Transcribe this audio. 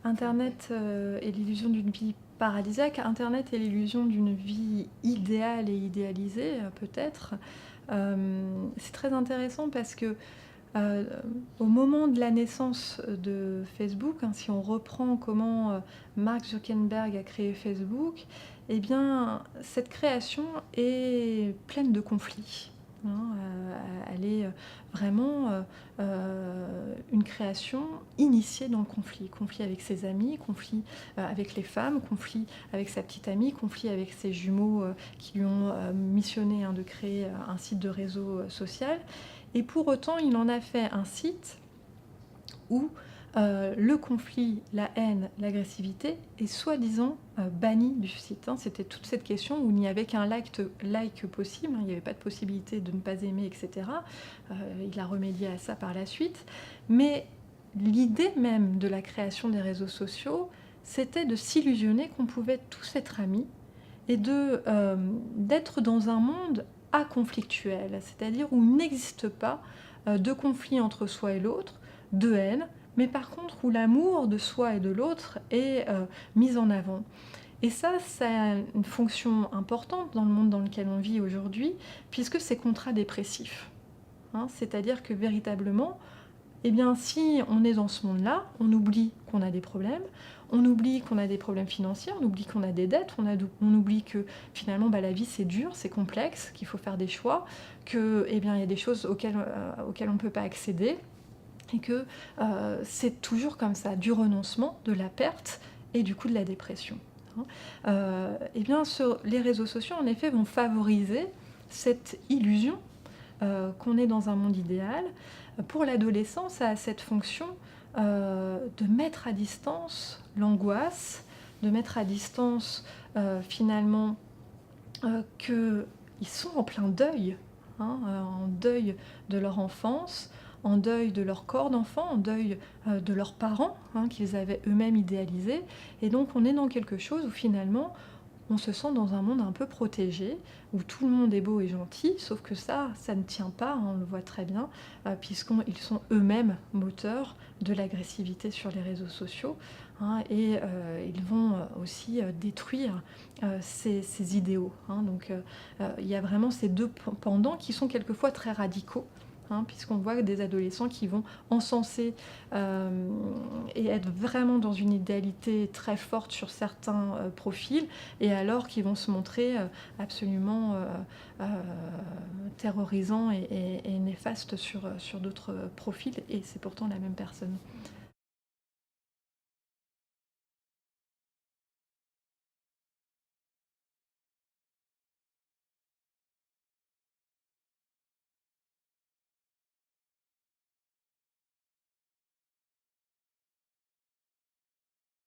Internet est l'illusion d'une vie paradisiaque. Internet est l'illusion d'une vie idéale et idéalisée, peut-être. C'est très intéressant parce que, heu, au moment de la naissance de Facebook, hein, si on reprend comment, Mark Zuckerberg a créé Facebook, eh bien, cette création est pleine de conflits, hein. Elle est, vraiment, une création initiée dans le conflit. Conflit avec ses amis, conflit, avec les femmes, conflit avec sa petite amie, conflit avec ses jumeaux, qui lui ont, missionné, hein, de créer, un site de réseau, social. Et pour autant, il en a fait un site où, le conflit, la haine, l'agressivité est soi-disant, banni du site, hein. C'était toute cette question où il n'y avait qu'un like possible, hein, il n'y avait pas de possibilité de ne pas aimer et cetera. Il a remédié à ça par la suite. Mais l'idée même de la création des réseaux sociaux, c'était de s'illusionner qu'on pouvait tous être amis et d'être dans un monde aconflictuel, c'est-à-dire où il n'existe pas, de conflit entre soi et l'autre, de haine, mais par contre où l'amour de soi et de l'autre est, mis en avant. Et ça a une fonction importante dans le monde dans lequel on vit aujourd'hui, puisque c'est contradépressif, hein. C'est-à-dire que véritablement, eh bien, si on est dans ce monde-là, on oublie qu'on a des problèmes, on oublie qu'on a des problèmes financiers, on oublie qu'on a des dettes, on oublie que finalement, bah, la vie c'est dur, c'est complexe, qu'il faut faire des choix, que, eh bien, il y a des choses auxquelles on ne peut pas accéder, et que, c'est toujours comme ça, du renoncement, de la perte et du coup de la dépression, hein. Eh bien, les réseaux sociaux, en effet, vont favoriser cette illusion, qu'on est dans un monde idéal. Pour l'adolescent, ça a cette fonction, de mettre à distance l'angoisse, de mettre à distance, finalement, qu'ils sont en plein deuil, hein, en deuil de leur enfance, en deuil de leur corps d'enfant, en deuil, de leurs parents, hein, qu'ils avaient eux-mêmes idéalisés. Et donc on est dans quelque chose où finalement on se sent dans un monde un peu protégé, où tout le monde est beau et gentil, sauf que ça ne tient pas, hein, on le voit très bien, puisqu'ils sont eux-mêmes moteurs de l'agressivité sur les réseaux sociaux, hein, et ils vont aussi détruire ces idéaux, hein. Donc il y a vraiment ces deux pendants qui sont quelquefois très radicaux, hein, puisqu'on voit des adolescents qui vont encenser et être vraiment dans une idéalité très forte sur certains profils, et alors qu'ils vont se montrer absolument terrorisants et néfastes sur d'autres profils, et c'est pourtant la même personne.